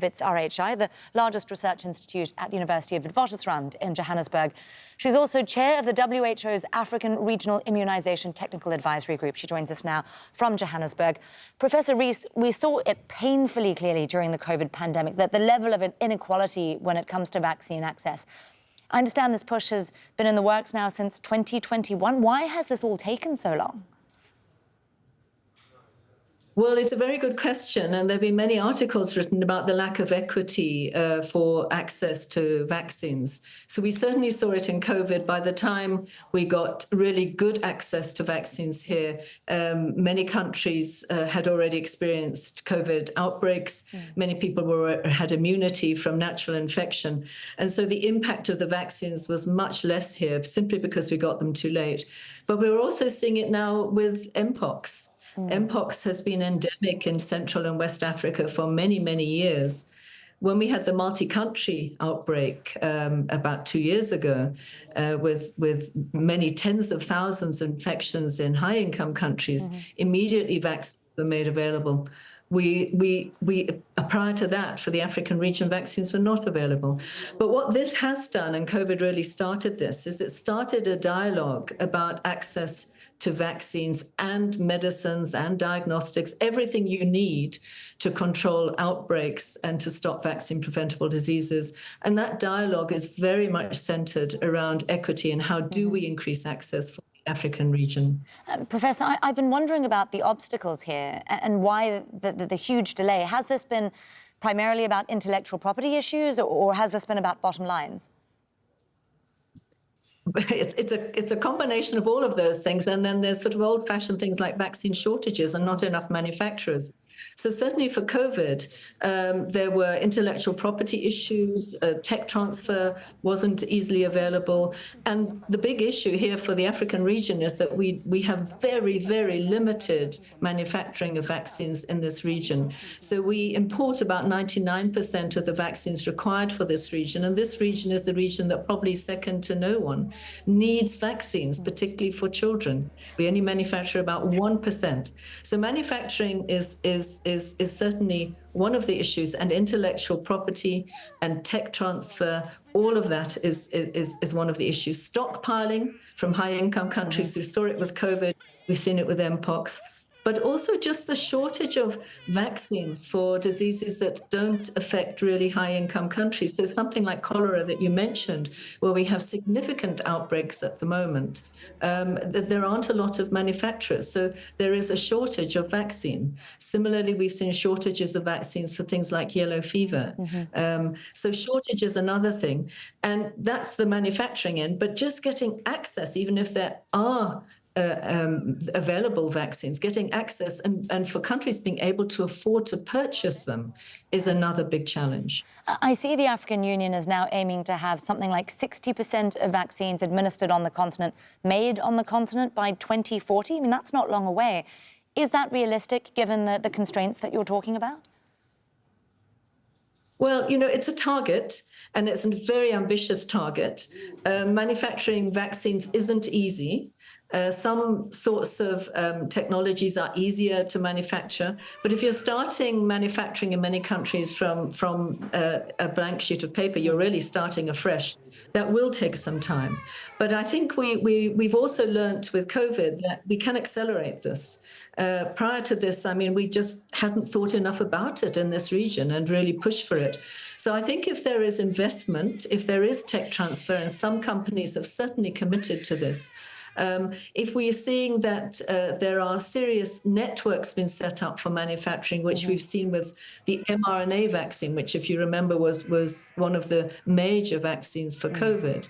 Wits RHI, the largest research institute at the University of Witwatersrand in Johannesburg. She's also chair of the WHO's African Regional Immunization Technical Advisory Group. She joins us now from Johannesburg. Professor Rees, we saw it painfully clearly during the COVID pandemic that the level of inequality when it comes to vaccine access. I understand this push has been in the works now since 2021. Why has this all taken so long? Well, it's a very good question, and there have been many articles written about the lack of equity for access to vaccines. So we certainly saw it in COVID. By the time we got really good access to vaccines here, many countries had already experienced COVID outbreaks. Many people had immunity from natural infection. And so the impact of the vaccines was much less here, simply because we got them too late. But we're also seeing it now with Mpox. Mpox has been endemic in Central and West Africa for many, many years. When we had the multi-country outbreak about 2 years ago, with many tens of thousands of infections in high-income countries, immediately vaccines were made available. Prior to that, for the African region, vaccines were not available. But what this has done, and COVID really started this, is it started a dialogue about access to vaccines and medicines and diagnostics, everything you need to control outbreaks and to stop vaccine-preventable diseases. And that dialogue is very much centered around equity and how do we increase access for the African region. Professor, I've been wondering about the obstacles here and why the huge delay. Has this been primarily about intellectual property issues, or has this been about bottom lines? It's a combination of all of those things. And then there's sort of old-fashioned things like vaccine shortages and not enough manufacturers. So certainly for COVID, there were intellectual property issues, tech transfer wasn't easily available. And the big issue here for the African region is that we have very, very limited manufacturing of vaccines in this region. So we import about 99% of the vaccines required for this region. And this region is the region that probably second to no one needs vaccines, particularly for children. We only manufacture about 1%. So manufacturing is certainly one of the issues, and intellectual property and tech transfer, all of that is one of the issues. Stockpiling from high-income countries, we saw it with COVID, we've seen it with Mpox, but also just the shortage of vaccines for diseases that don't affect really high-income countries. So something like cholera that you mentioned, where we have significant outbreaks at the moment, there aren't a lot of manufacturers. So there is a shortage of vaccine. Similarly, we've seen shortages of vaccines for things like yellow fever. So shortage is another thing. And that's the manufacturing end. But just getting access, even if there are available vaccines, getting access and for countries being able to afford to purchase them is another big challenge. I see the African Union is now aiming to have something like 60% of vaccines administered on the continent, made on the continent by 2040. I mean, that's not long away. Is that realistic given the constraints that you're talking about? Well, you know, it's a target, and it's a very ambitious target. Manufacturing vaccines isn't easy. Some sorts of technologies are easier to manufacture, but if you're starting manufacturing in many countries from a blank sheet of paper, you're really starting afresh. That will take some time. But I think we've also learnt with COVID that we can accelerate this. Prior to this, I mean, we just hadn't thought enough about it in this region and really pushed for it. So I think if there is investment, if there is tech transfer, and some companies have certainly committed to this, if we are seeing that there are serious networks being set up for manufacturing, which we've seen with the mRNA vaccine, which, if you remember, was one of the major vaccines for COVID.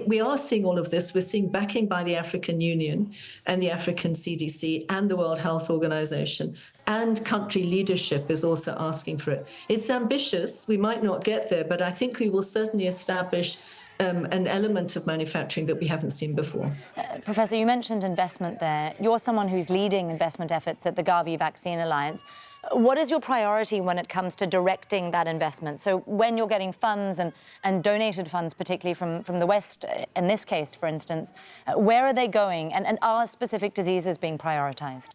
We are seeing all of this. We're seeing backing by the African Union and the African CDC and the World Health Organization, and country leadership is also asking for it. It's ambitious. We might not get there, but I think we will certainly establish an element of manufacturing that we haven't seen before. Professor, you mentioned investment there. You're someone who's leading investment efforts at the Gavi Vaccine Alliance. What is your priority when it comes to directing that investment? So when you're getting funds and donated funds, particularly from the West, in this case, for instance, where are they going, and are specific diseases being prioritized?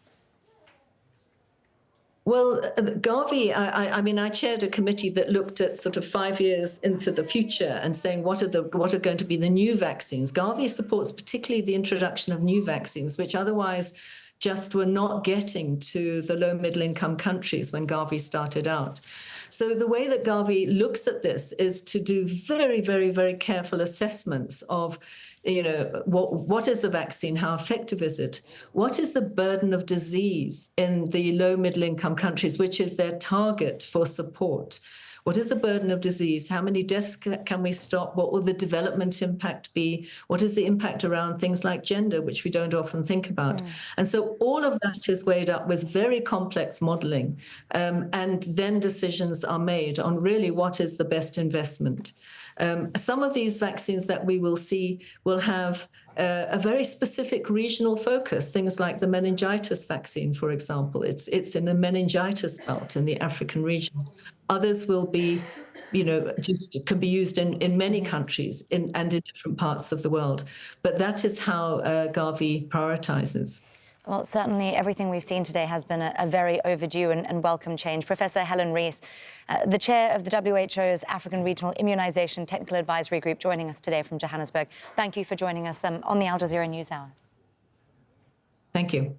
Well, Gavi, I mean, I chaired a committee that looked at sort of 5 years into the future and saying what are going to be the new vaccines. Gavi supports particularly the introduction of new vaccines, which otherwise just were not getting to the low middle income countries when Gavi started out. So the way that Gavi looks at this is to do very, very, very careful assessments of, what is the vaccine? How effective is it? What is the burden of disease in the low middle income countries, which is their target for support? What is the burden of disease? How many deaths can we stop? What will the development impact be? What is the impact around things like gender, which we don't often think about? And so all of that is weighed up with very complex modeling. And then decisions are made on really what is the best investment. Some of these vaccines that we will see will have a very specific regional focus, things like the meningitis vaccine, for example. It's in the meningitis belt in the African region. Others will be, just can be used in many countries and in different parts of the world. But that is how Gavi prioritizes. Well, certainly everything we've seen today has been a very overdue and welcome change. Professor Helen Rees, the chair of the WHO's African Regional Immunization Technical Advisory Group, joining us today from Johannesburg. Thank you for joining us on the Al Jazeera NewsHour. Thank you.